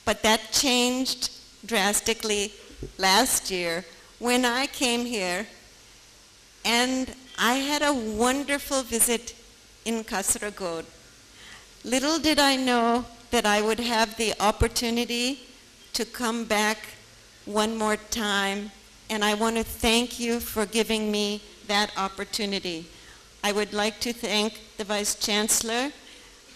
But that changed drastically last year when I came here, and I had a wonderful visit in KASARAGOD. Little did I know that I would have the opportunity to come back one more time, and I want to thank you for giving me that opportunity. I would like to thank the Vice Chancellor.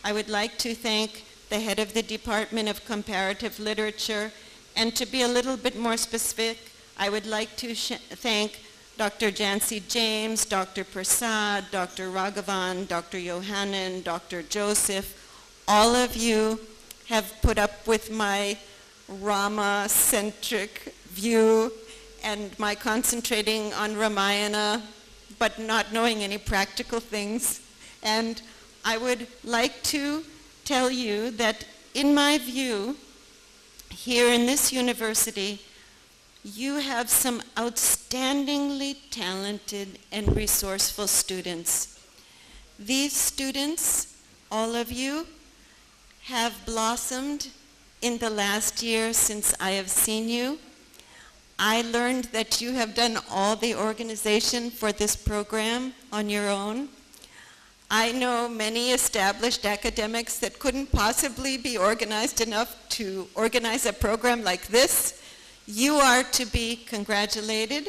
I would like to thank the head of the Department of Comparative Literature, and to be a little bit more specific, I would like to thank Dr. Jancy James, Dr. Prasad, Dr. Raghavan, Dr. Yohanan, Dr. Joseph. All of you have put up with my Rama-centric view and my concentrating on Ramayana, but not knowing any practical things. And I would like to tell you that in my view, here in this university, you have some outstandingly talented and resourceful students. These students, all of you, have blossomed in the last year since I have seen you. I learned that you have done all the organization for this program on your own. I know many established academics that couldn't possibly be organized enough to organize a program like this. You are to be congratulated.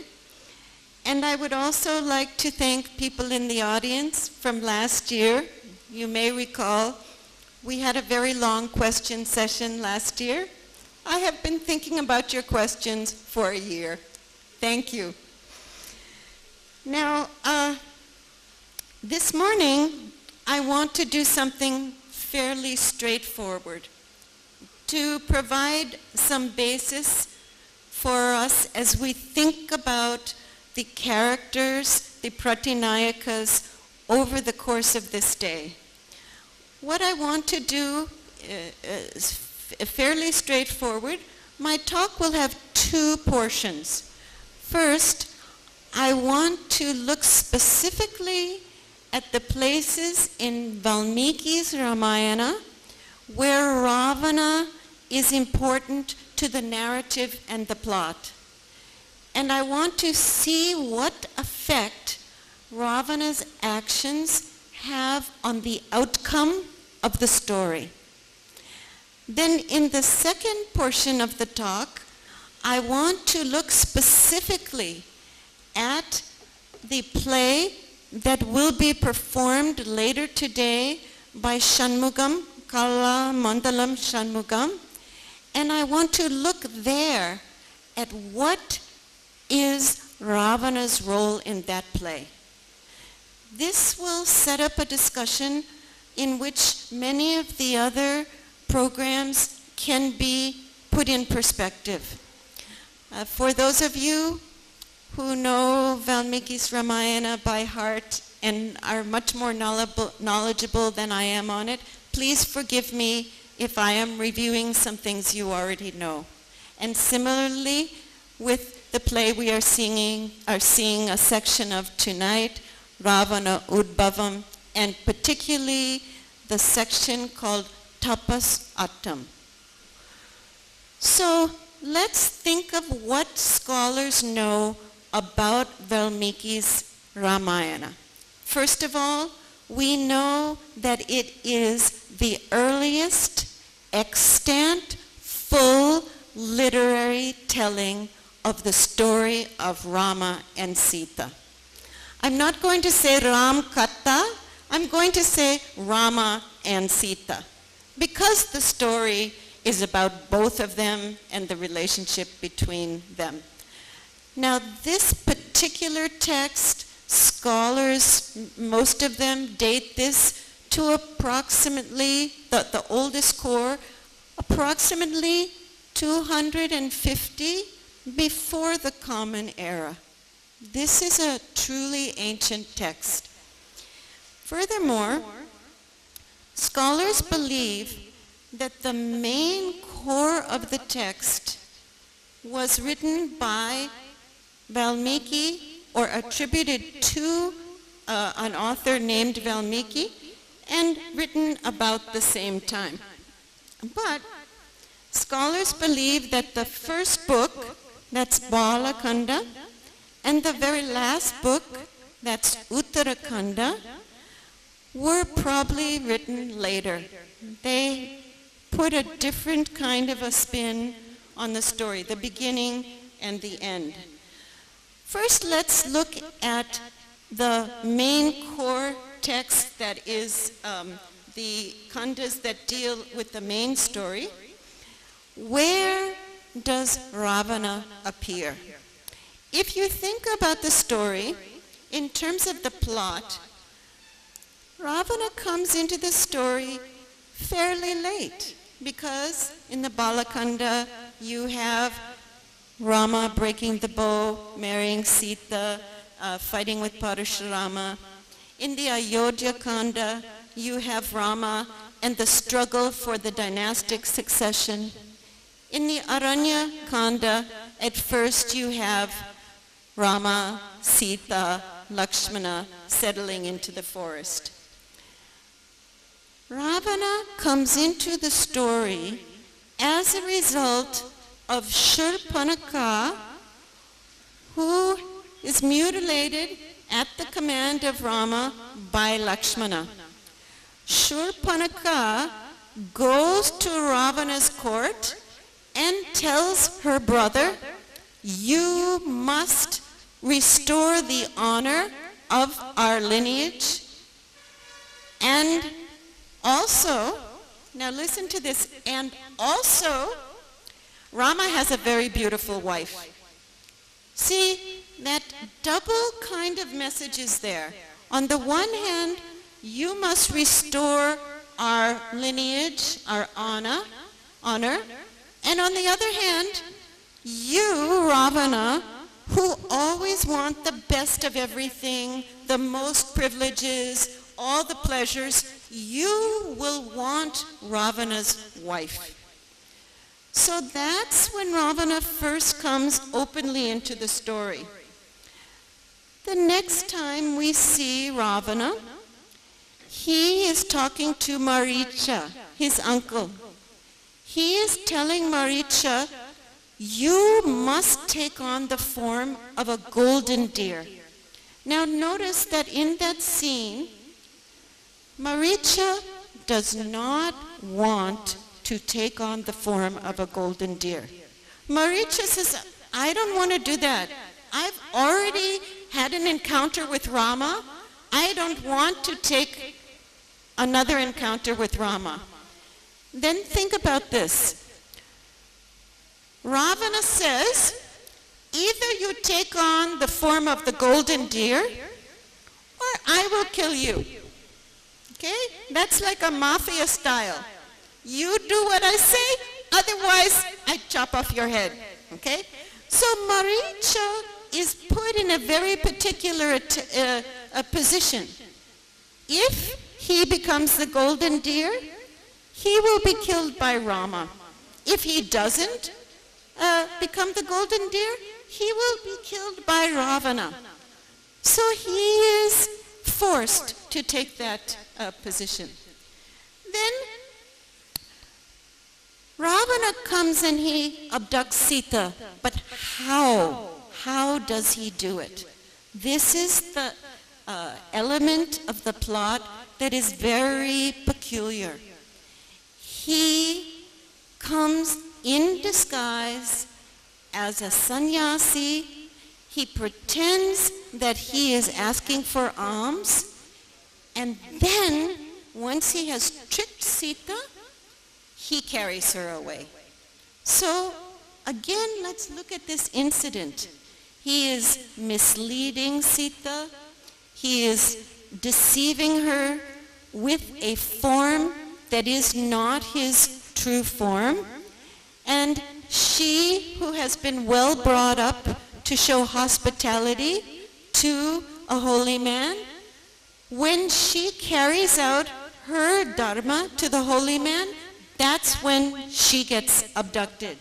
And I would also like to thank people in the audience from last year. You may recall we had a very long question session last year. I have been thinking about your questions for a year. Thank you. Now, this morning, I want to do something fairly straightforward to provide some basis for us as we think about the characters, the pratinayakas, over the course of this day. What I want to do is fairly straightforward. My talk will have two portions. First, I want to look specifically at the places in Valmiki's Ramayana where Ravana is important to the narrative and the plot. And I want to see what effect Ravana's actions have on the outcome of the story. Then in the second portion of the talk, I want to look specifically at the play that will be performed later today by Shanmugam, Kala Mandalam Shanmugam, and I want to look there at what is Ravana's role in that play. This will set up a discussion in which many of the other programs can be put in perspective. For those of you who know Valmiki's Ramayana by heart and are much more knowledgeable than I am on it, please forgive me if I am reviewing some things you already know. And similarly, with the play we are seeing a section of tonight, Ravana Udbhavam, and particularly the section called Tapas Attam. So let's think of what scholars know about Valmiki's Ramayana. First of all, we know that it is the earliest extant, full literary telling of the story of Rama and Sita. I'm not going to say Ram-Katha, I'm going to say Rama and Sita, because the story is about both of them and the relationship between them. Now, this particular text, scholars, most of them date this to approximately, the oldest core, approximately 250 before the Common Era. This is a truly ancient text. Furthermore, scholars believe that the main core of the text was written by Valmiki or attributed to an author named Valmiki and written about the same time. But Scholars believe that the first book, that's Balakanda, and the very last book, that's Uttarakanda, were probably written later. They put a different kind of a spin on the story, the beginning and the end. First, let's look at the main core text that is the kandas that deal with the main story. Where does Ravana appear? If you think about the story, in terms of the plot, Ravana comes into the story fairly late, because in the Balakanda you have Rama breaking the bow, marrying Sita, fighting with Parashurama. In the Ayodhya Kanda you have Rama and the struggle for the dynastic succession. In the Aranya Kanda, at first you have Rama, Sita, Lakshmana settling into the forest. Ravana comes into the story as a result of Shurpanakha, who is mutilated at the command of Rama by Lakshmana. Shurpanakha goes to Ravana's court and tells her brother, "You must restore the honor of our lineage, and also," now listen to this, "and also Rama has a very beautiful wife." See, that double kind of message is there. On the one hand, you must restore our lineage, our honor, and on the other hand, you, Ravana, who always want the best of everything, the most privileges, all the pleasures, you will want Ravana's wife. So that's when Ravana first comes openly into the story. The next time we see Ravana, he is talking to Maricha, his uncle. He is telling Maricha, "You must take on the form of a golden deer." Now notice that in that scene, Maricha does not want to take on the form of a golden deer. Maricha says, "I don't want to do that. I've already had an encounter with Rama. I don't want to take another encounter with Rama." Then think about this. Ravana says, "Either you take on the form of the golden deer, or I will kill you." Okay? That's like a mafia style. You do what I say, otherwise I chop off your head. Okay? So Maricha is put in a very particular position. If he becomes the golden deer, he will be killed by Rama. If he doesn't become the golden deer, he will be killed by Ravana. So he is forced to take that position. Then Ravana comes and he abducts Sita. But how? How does he do it? This is the element of the plot that is very peculiar. He comes in disguise as a sannyasi. He pretends that he is asking for alms, and then once he has tricked Sita, he carries her away. So again, let's look at this incident. He is misleading Sita. He is deceiving her with a form that is not his true form. And she, who has been well brought up to show hospitality to a holy man, when she carries out her dharma to the holy man, that's when she gets abducted.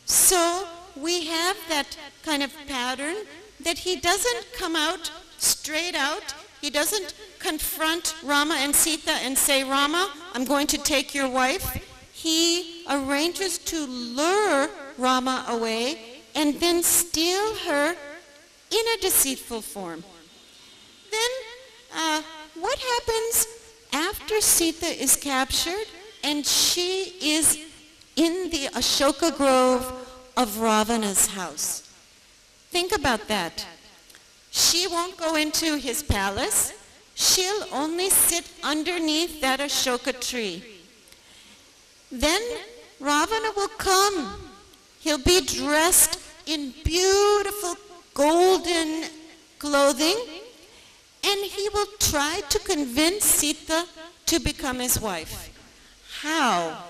So we have that kind of pattern that he doesn't come out straight out. He doesn't confront Rama and Sita and say, "Rama, I'm going to take your wife." He arranges to lure Rama away and then steal her in a deceitful form. Then, what happens after Sita is captured and she is in the Ashoka Grove of Ravana's house? Think about that. She won't go into his palace. She'll only sit underneath that Ashoka tree. Then Ravana will come. He'll be dressed in beautiful golden clothing, and he will try to convince Sita to become his wife. How?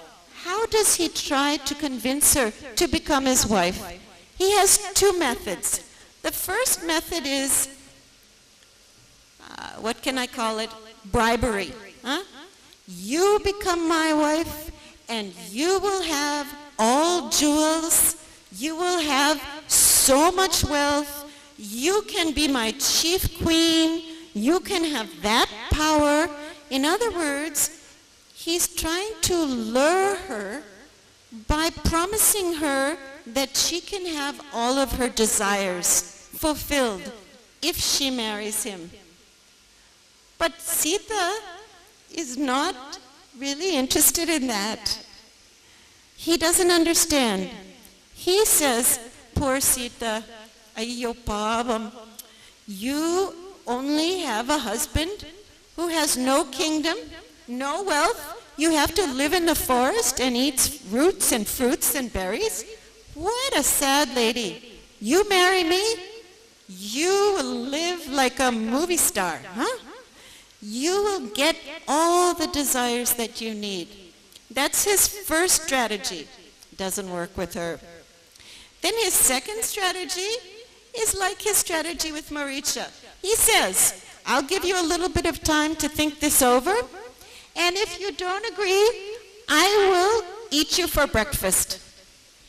How does he try to convince her to become his wife? He has two methods. The first method is, what can I call it? Bribery. Huh? You become my wife, and you will have all jewels. You will have so much wealth. You can be my chief queen. You can have that power. In other words, he's trying to lure her by promising her that she can have all of her desires fulfilled if she marries him. But Sita is not really interested in that. He doesn't understand. He says, poor Sita, ayyo pavam, you only have a husband who has no kingdom, no wealth. You have to live in the forest and eat roots and fruits and berries. What a sad lady. You marry me, you will live like a movie star, huh? You will get all the desires that you need. That's his first strategy. Doesn't work with her. Then his second strategy is like his strategy with Maricha. He says, I'll give you a little bit of time to think this over, and if you don't agree, I will eat you for breakfast.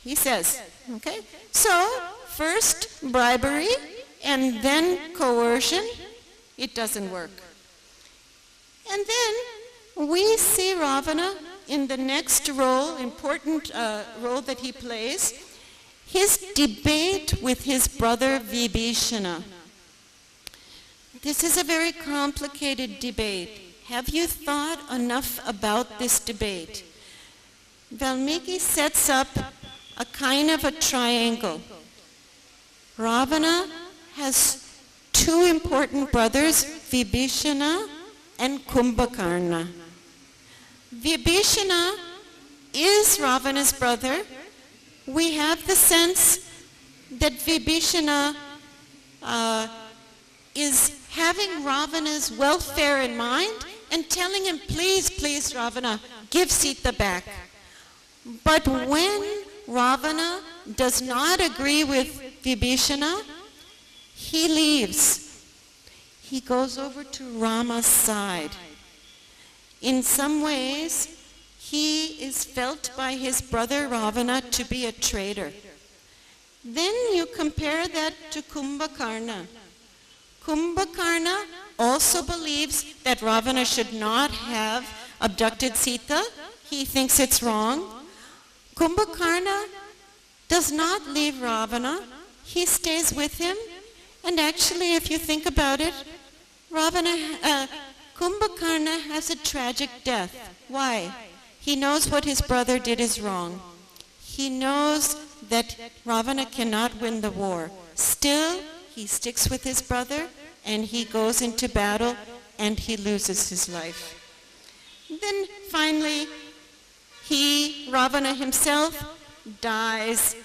He says, okay? So, first bribery, and then coercion. It doesn't work. And then we see Ravana in the next role, important role that he plays, his debate with his brother Vibhishana. This is a very complicated debate. Have you thought enough about this debate? Valmiki sets up a kind of a triangle. Ravana has two important brothers, Vibhishana and Kumbhakarna. Vibhishana is Ravana's brother. We have the sense that Vibhishana is having Ravana's welfare in mind and telling him, please, please, Ravana, give Sita back. But when Ravana does not agree with Vibhishana, he leaves. He goes over to Rama's side. In some ways, he is felt by his brother Ravana to be a traitor. Then you compare that to Kumbhakarna. Kumbhakarna also believes that Ravana should not have abducted Sita. He thinks it's wrong. Kumbhakarna does not leave Ravana. He stays with him. And actually, if you think about it, Kumbhakarna has a tragic death. Why? He knows what his brother did is wrong. He knows that Ravana cannot win the war. Still, he sticks with his brother, and he goes into battle, and he loses his life. Then finally, Ravana himself, dies